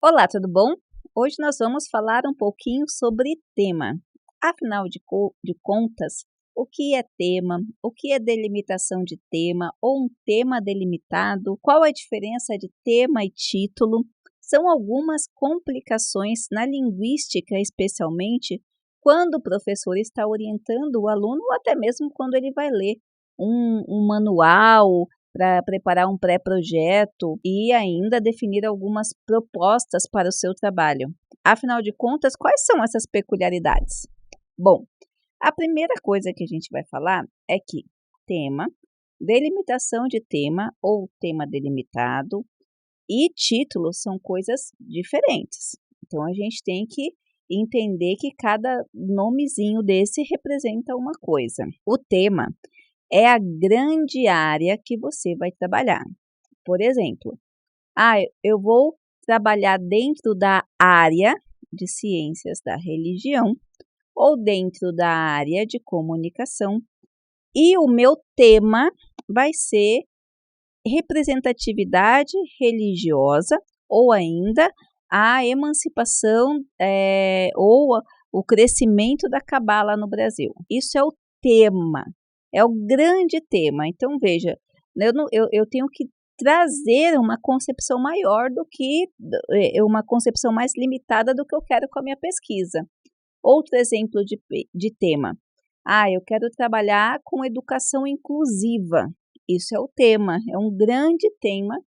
Olá, tudo bom? Hoje nós vamos falar um pouquinho sobre tema. Afinal de contas, o que é tema? O que é delimitação de tema ou um tema delimitado? Qual a diferença de tema e título? São algumas complicações na linguística, especialmente quando o professor está orientando o aluno ou até mesmo quando ele vai ler um manual para preparar um pré-projeto e ainda definir algumas propostas para o seu trabalho. Afinal de contas, quais são essas peculiaridades? Bom, a primeira coisa que a gente vai falar é que tema, delimitação de tema ou tema delimitado e título são coisas diferentes. Então a gente tem que entender que cada nomezinho desse representa uma coisa. O tema é a grande área que você vai trabalhar. Por exemplo, eu vou trabalhar dentro da área de ciências da religião ou dentro da área de comunicação e o meu tema vai ser representatividade religiosa ou ainda a emancipação ou o crescimento da cabala no Brasil. Isso é o tema. É o grande tema. Então, veja, eu tenho que trazer uma concepção maior do que uma concepção mais limitada do que eu quero com a minha pesquisa. Outro exemplo de tema. Eu quero trabalhar com educação inclusiva. Isso é o tema, é um grande tema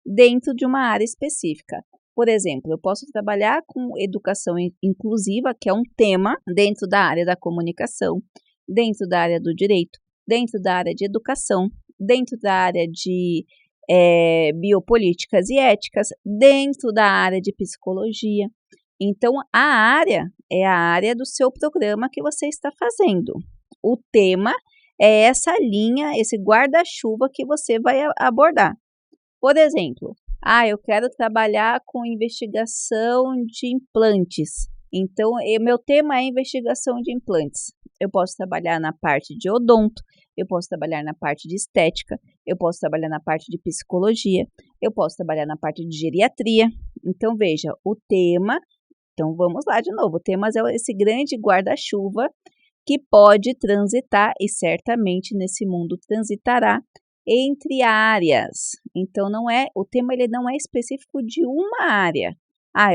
dentro de uma área específica. Por exemplo, eu posso trabalhar com educação inclusiva, que é um tema dentro da área da comunicação, dentro da área do direito, dentro da área de educação, dentro da área de biopolíticas e éticas, dentro da área de psicologia. Então, a área é a área do seu programa que você está fazendo. O tema é essa linha, esse guarda-chuva que você vai abordar. Por exemplo, eu quero trabalhar com investigação de implantes. Então, meu tema é investigação de implantes. Eu posso trabalhar na parte de odonto, eu posso trabalhar na parte de estética, eu posso trabalhar na parte de psicologia, eu posso trabalhar na parte de geriatria. Então, veja, o tema. Então, vamos lá de novo. O tema é esse grande guarda-chuva que pode transitar e certamente nesse mundo transitará entre áreas. Então, o tema ele não é específico de uma área.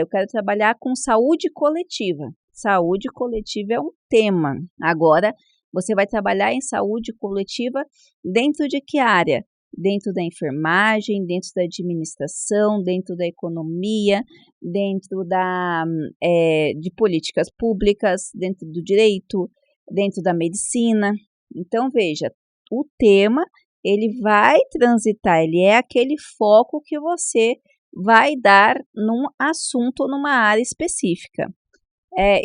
Eu quero trabalhar com saúde coletiva. Saúde coletiva é um tema. Agora, você vai trabalhar em saúde coletiva dentro de que área? Dentro da enfermagem, dentro da administração, dentro da economia, dentro de políticas públicas, dentro do direito, dentro da medicina. Então, veja, o tema, ele vai transitar, ele é aquele foco que você vai dar num assunto ou numa área específica.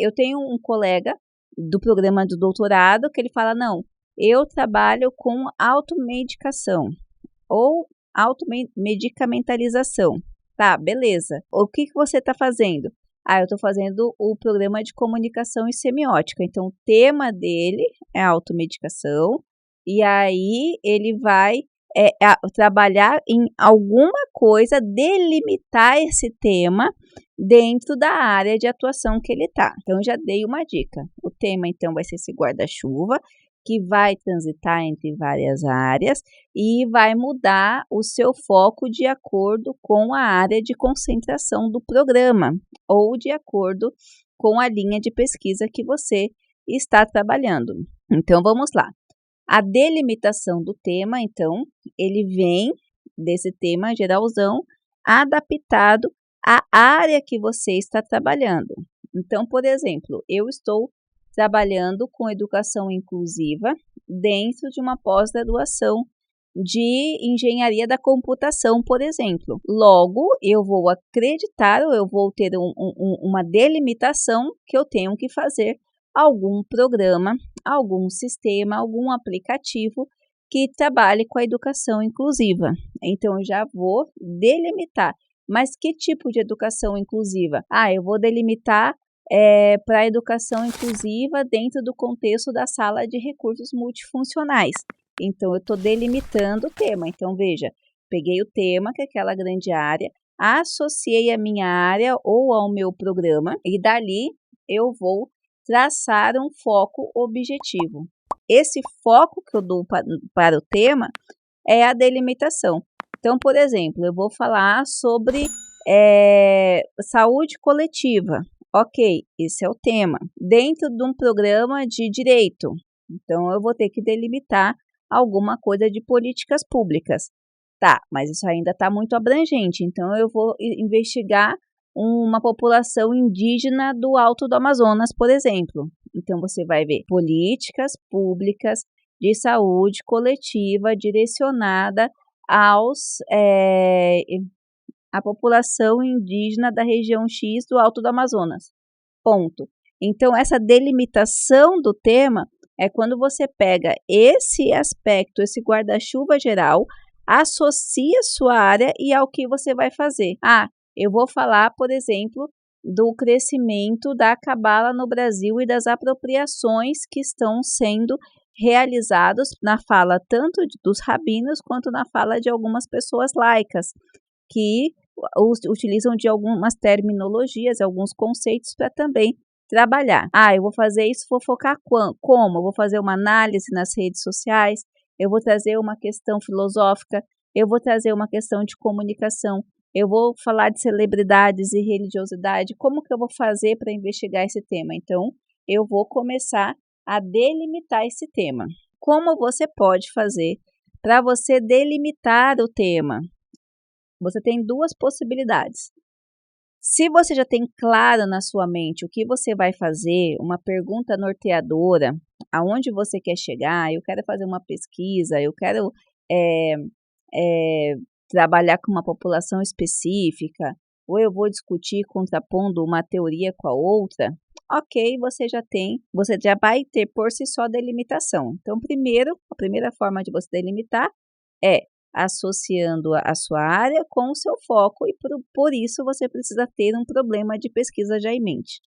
Eu tenho um colega do programa do doutorado que ele fala, não, eu trabalho com automedicação ou automedicamentalização. Tá, beleza. O que você está fazendo? Eu estou fazendo o programa de comunicação e semiótica. Então, o tema dele é automedicação. E aí, ele vai trabalhar em alguma coisa, delimitar esse tema dentro da área de atuação que ele está. Então, já dei uma dica. O tema, então, vai ser esse guarda-chuva, que vai transitar entre várias áreas e vai mudar o seu foco de acordo com a área de concentração do programa ou de acordo com a linha de pesquisa que você está trabalhando. Então, vamos lá. A delimitação do tema, então, ele vem desse tema geralzão adaptado à área que você está trabalhando. Então, por exemplo, eu estou trabalhando com educação inclusiva dentro de uma pós-graduação de engenharia da computação, por exemplo. Logo, eu vou acreditar ou eu vou ter uma delimitação que eu tenho que fazer algum programa, algum sistema, algum aplicativo que trabalhe com a educação inclusiva. Então, eu já vou delimitar. Mas que tipo de educação inclusiva? Eu vou delimitar para a educação inclusiva dentro do contexto da sala de recursos multifuncionais. Então, eu estou delimitando o tema. Então, veja, peguei o tema, que é aquela grande área. associei a minha área ou ao meu programa e dali eu vou traçar um foco objetivo. Esse foco que eu dou para o tema é a delimitação. Então, por exemplo, eu vou falar sobre saúde coletiva. Ok, esse é o tema. Dentro de um programa de direito, então eu vou ter que delimitar alguma coisa de políticas públicas. Tá, mas isso ainda está muito abrangente, então eu vou investigar uma população indígena do Alto do Amazonas, por exemplo. Então você vai ver políticas públicas de saúde coletiva direcionada a população indígena da região X do Alto do Amazonas. Ponto. Então, essa delimitação do tema é quando você pega esse aspecto, esse guarda-chuva geral, associa sua área e ao que você vai fazer. Eu vou falar, por exemplo, do crescimento da cabala no Brasil e das apropriações que estão sendo realizados na fala tanto dos rabinos quanto na fala de algumas pessoas laicas, que utilizam de algumas terminologias, alguns conceitos para também trabalhar. Eu vou fazer isso, vou focar como? Eu vou fazer uma análise nas redes sociais, eu vou trazer uma questão filosófica, eu vou trazer uma questão de comunicação, eu vou falar de celebridades e religiosidade, como que eu vou fazer para investigar esse tema? Então, eu vou começar a delimitar esse tema. Como você pode fazer para você delimitar o tema? Você tem duas possibilidades. Se você já tem claro na sua mente o que você vai fazer, uma pergunta norteadora, aonde você quer chegar, eu quero fazer uma pesquisa, eu quero trabalhar com uma população específica, ou eu vou discutir contrapondo uma teoria com a outra, ok, você já vai ter por si só delimitação. Então, a primeira forma de você delimitar é associando a sua área com o seu foco e por isso você precisa ter um problema de pesquisa já em mente.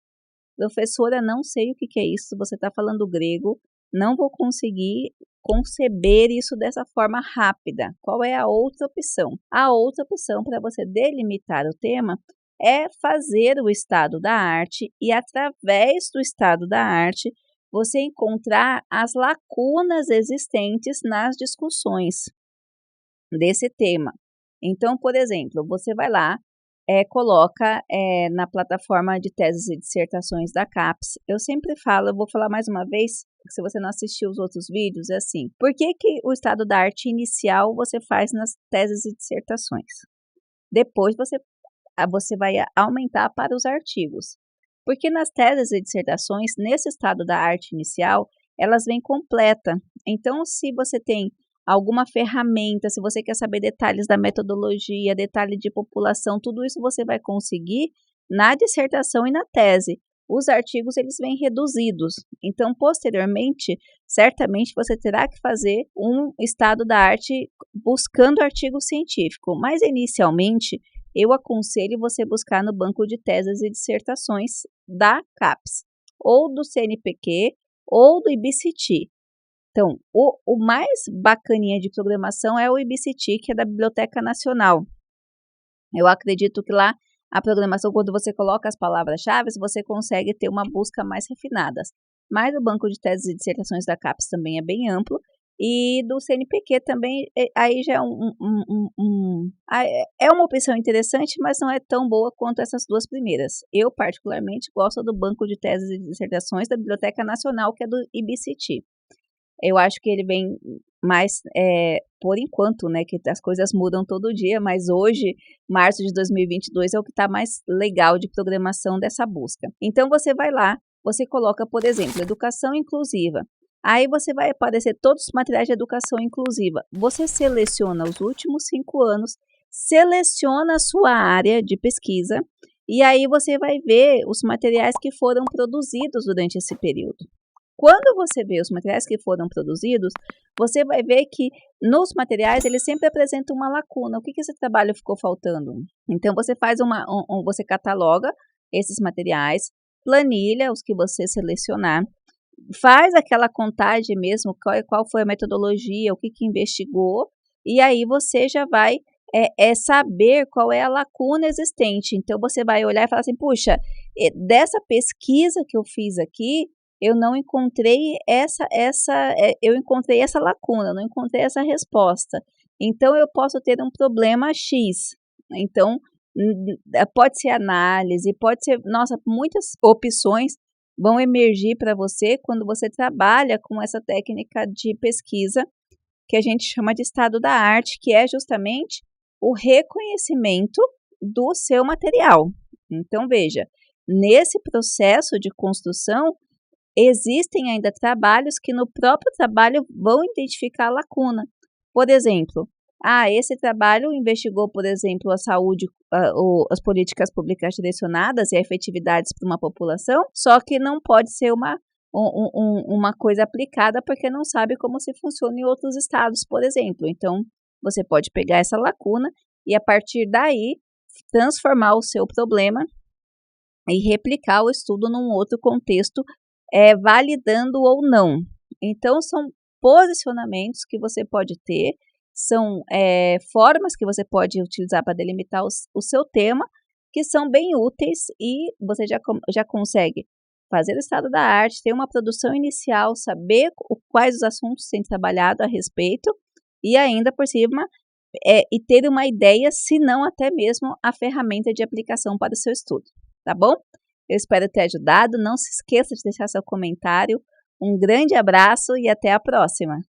Professora, não sei o que é isso, você está falando grego, não vou conseguir conceber isso dessa forma rápida. Qual é a outra opção? A outra opção para você delimitar o tema é fazer o estado da arte e, através do estado da arte, você encontrar as lacunas existentes nas discussões desse tema. Então, por exemplo, você vai lá, coloca na plataforma de teses e dissertações da CAPES. Eu sempre falo, eu vou falar mais uma vez, se você não assistiu os outros vídeos, é assim. Por que o estado da arte inicial você faz nas teses e dissertações? Depois você vai aumentar para os artigos. Porque nas teses e dissertações, nesse estado da arte inicial, elas vêm completa. Então, se você tem alguma ferramenta, se você quer saber detalhes da metodologia, detalhe de população, tudo isso você vai conseguir na dissertação e na tese. Os artigos, eles vêm reduzidos. Então, posteriormente, certamente você terá que fazer um estado da arte buscando artigo científico. Mas, inicialmente, eu aconselho você buscar no banco de teses e dissertações da CAPES, ou do CNPq, ou do IBCT. Então, o mais bacaninha de programação é o IBCT, que é da Biblioteca Nacional. Eu acredito que lá a programação, quando você coloca as palavras-chave, você consegue ter uma busca mais refinada. Mas o banco de teses e dissertações da CAPES também é bem amplo. E do CNPq também, aí já é uma opção interessante, mas não é tão boa quanto essas duas primeiras. Eu, particularmente, gosto do banco de teses e dissertações da Biblioteca Nacional, que é do IBCT. Eu acho que ele vem mais, por enquanto, né, que as coisas mudam todo dia, mas hoje, março de 2022, é o que está mais legal de programação dessa busca. Então, você vai lá, você coloca, por exemplo, educação inclusiva. Aí você vai aparecer todos os materiais de educação inclusiva. Você seleciona os últimos 5 anos, seleciona a sua área de pesquisa e aí você vai ver os materiais que foram produzidos durante esse período. Quando você vê os materiais que foram produzidos, você vai ver que nos materiais eles sempre apresentam uma lacuna. O que esse trabalho ficou faltando? Então você faz você cataloga esses materiais, planilha os que você selecionar, faz aquela contagem mesmo, qual foi a metodologia, o que investigou, e aí você já vai é saber qual é a lacuna existente. Então, você vai olhar e falar assim, puxa, dessa pesquisa que eu fiz aqui, eu não encontrei eu encontrei essa lacuna, não encontrei essa resposta. Então, eu posso ter um problema X. Então, pode ser análise, pode ser, nossa, muitas opções vão emergir para você quando você trabalha com essa técnica de pesquisa que a gente chama de estado da arte, que é justamente o reconhecimento do seu material. Então, veja, nesse processo de construção, existem ainda trabalhos que no próprio trabalho vão identificar a lacuna. Por exemplo, esse trabalho investigou, por exemplo, a saúde, as políticas públicas direcionadas e a efetividades para uma população, só que não pode ser uma coisa aplicada porque não sabe como se funciona em outros estados, por exemplo. Então, você pode pegar essa lacuna e, a partir daí, transformar o seu problema e replicar o estudo num outro contexto, validando ou não. Então, são posicionamentos que você pode ter, são formas que você pode utilizar para delimitar o seu tema, que são bem úteis e você já consegue fazer o estado da arte, ter uma produção inicial, saber quais os assuntos têm trabalhado a respeito e ainda por cima e ter uma ideia, se não até mesmo a ferramenta de aplicação para o seu estudo, tá bom? Eu espero ter ajudado, não se esqueça de deixar seu comentário, um grande abraço e até a próxima!